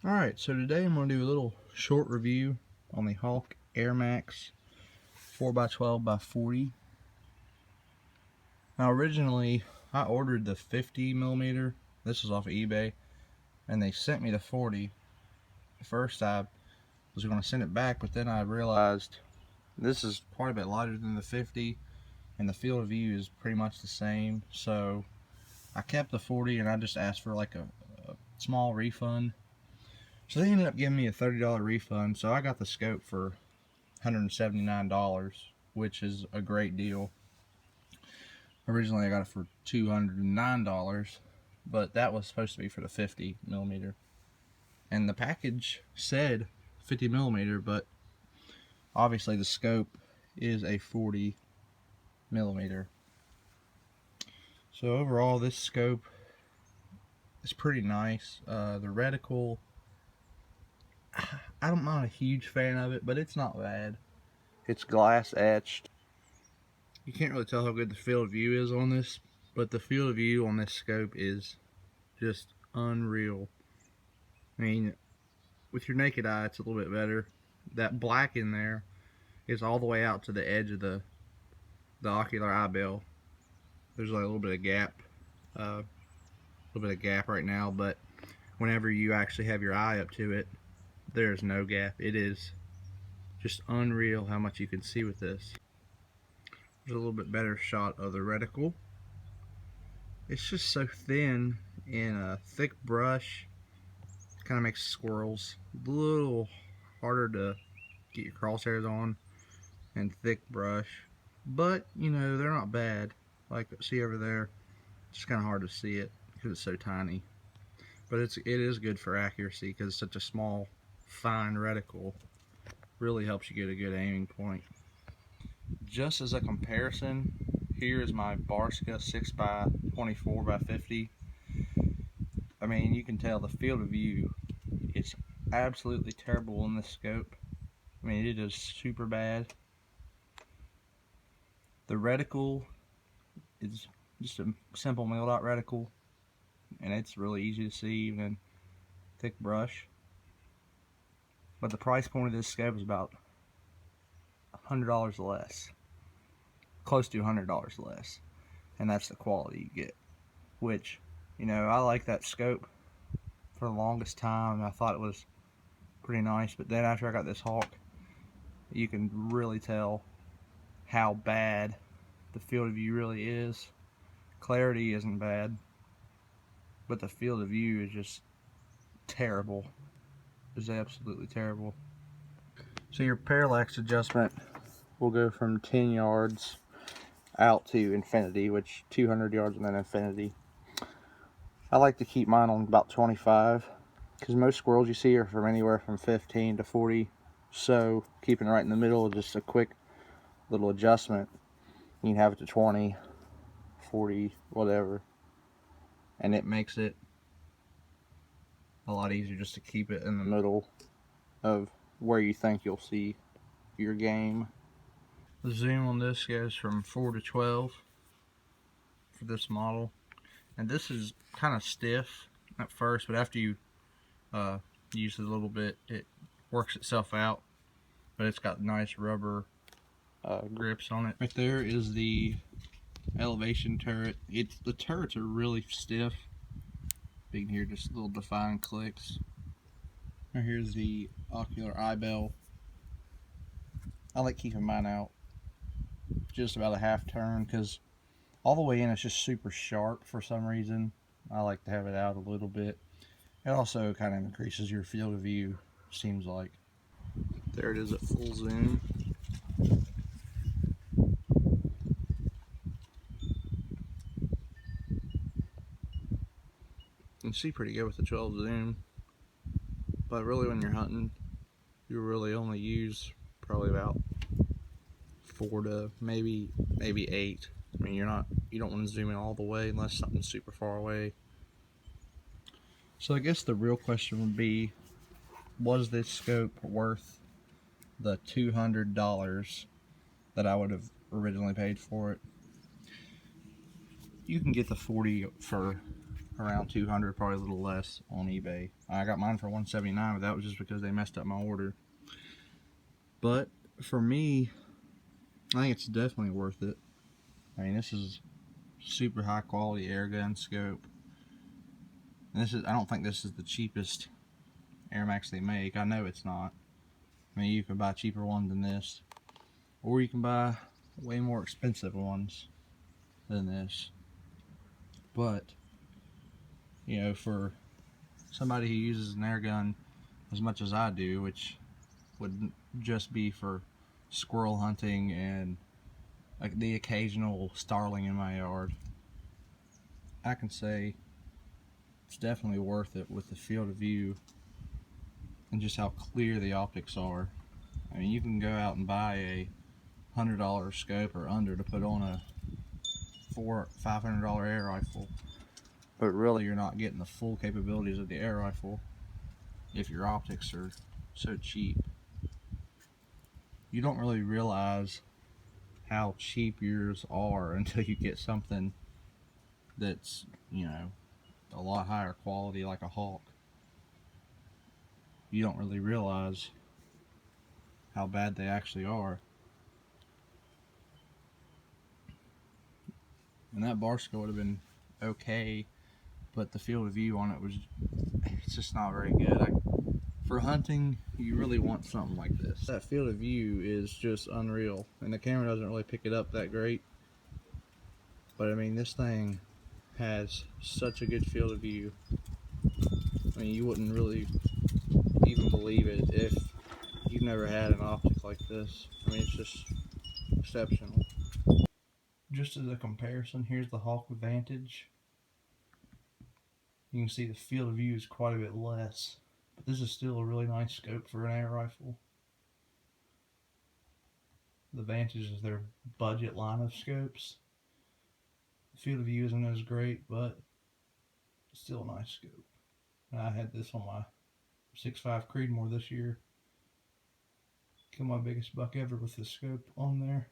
Alright, so today I'm going to do a little short review on the Hawke Airmax 4x12x40. Now originally I ordered the 50mm, this was off of eBay, and they sent me the 40. First I was going to send it back, but then I realized this is quite a bit lighter than the 50 and the field of view is pretty much the same, so I kept the 40 and I just asked for like a small refund. So they ended up giving me a $30 refund, so I got the scope for $179, which is a great deal. Originally I got it for $209, but that was supposed to be for the 50mm. And the package said 50mm, but obviously the scope is a 40mm. So overall this scope is pretty nice. The reticle, I'm not a huge fan of it, but it's not bad. It's glass etched. You can't really tell how good the field of view is on this, but the field of view on this scope is just unreal. I mean, with your naked eye it's a little bit better. That black in there is all the way out to the edge of the ocular eyeball. There's like a little bit of gap, right now, but whenever you actually have your eye up to it, there's no gap. It is just unreal how much you can see with this. There's a little bit better shot of the reticle. It's just so thin, and a thick brush kind of makes squirrels a little harder to get your crosshairs on, and thick brush, but you know, they're not bad. Like, see over there, it's just kind of hard to see it because it's so tiny, but it is good for accuracy because it's such a small, fine reticle. Really helps you get a good aiming point. Just as a comparison, here is my Barska 6x24x50. I mean, you can tell the field of view is absolutely terrible in this scope. I mean, it is super bad. The reticle is just a simple mil dot reticle, and it's really easy to see even in thick brush. But the price point of this scope is about $100 less, close to $100 less, and that's the quality you get. Which, you know, I like that scope for the longest time. I thought it was pretty nice, but then after I got this Hawke, you can really tell how bad the field of view really is. Clarity isn't bad, but the field of view is just terrible. It's absolutely terrible. So your parallax adjustment will go from 10 yards out to infinity, which 200 yards and then infinity. I like to keep mine on about 25 because most squirrels you see are from anywhere from 15 to 40. So keeping it right in the middle is just a quick little adjustment. You can have it to 20, 40, whatever, and it makes it a lot easier just to keep it in the middle of where you think you'll see your game. The zoom on this goes from 4 to 12 for this model, and this is kind of stiff at first, but after you use it a little bit, it works itself out. But it's got nice rubber grips on it. Right there is the elevation turret. The turrets are really stiff. You can hear just little defined clicks. Now here's the ocular eye bell. I like keeping mine out just about a half turn because all the way in it's just super sharp for some reason. I like to have it out a little bit. It also kind of increases your field of view, seems like. There it is at full zoom. You can see pretty good with the 12 zoom, but really when you're hunting, you really only use probably about 4 to maybe 8. I mean, you don't want to zoom in all the way unless something's super far away. So I guess the real question would be, was this scope worth the $200 that I would have originally paid for it? You can get the 40 for around 200, probably a little less on eBay. I got mine for 179, but that was just because they messed up my order. But for me, I think it's definitely worth it. I mean, this is super high quality air gun scope. And I don't think this is the cheapest Airmax they make. I know it's not. I mean, you can buy cheaper ones than this, or you can buy way more expensive ones than this. But, you know, for somebody who uses an air gun as much as I do, which would just be for squirrel hunting and like the occasional starling in my yard, I can say it's definitely worth it with the field of view and just how clear the optics are. I mean, you can go out and buy a $100 scope or under to put on a $500 air rifle, but really you're not getting the full capabilities of the air rifle if your optics are so cheap. You don't really realize how cheap yours are until you get something that's, you know, a lot higher quality, like a Hawke. You don't really realize how bad they actually are. And that bar scope would have been okay, but the field of view on it was, it's just not very good. For hunting, you really want something like this. That field of view is just unreal, and the camera doesn't really pick it up that great. But I mean, this thing has such a good field of view. I mean, you wouldn't really even believe it if you've never had an optic like this. I mean, it's just exceptional. Just as a comparison, here's the Hawke Vantage. You can see the field of view is quite a bit less, but this is still a really nice scope for an air rifle. The Vantage is their budget line of scopes. The field of view isn't as great, but it's still a nice scope. And I had this on my 6.5 Creedmoor this year. Killed my biggest buck ever with this scope on there.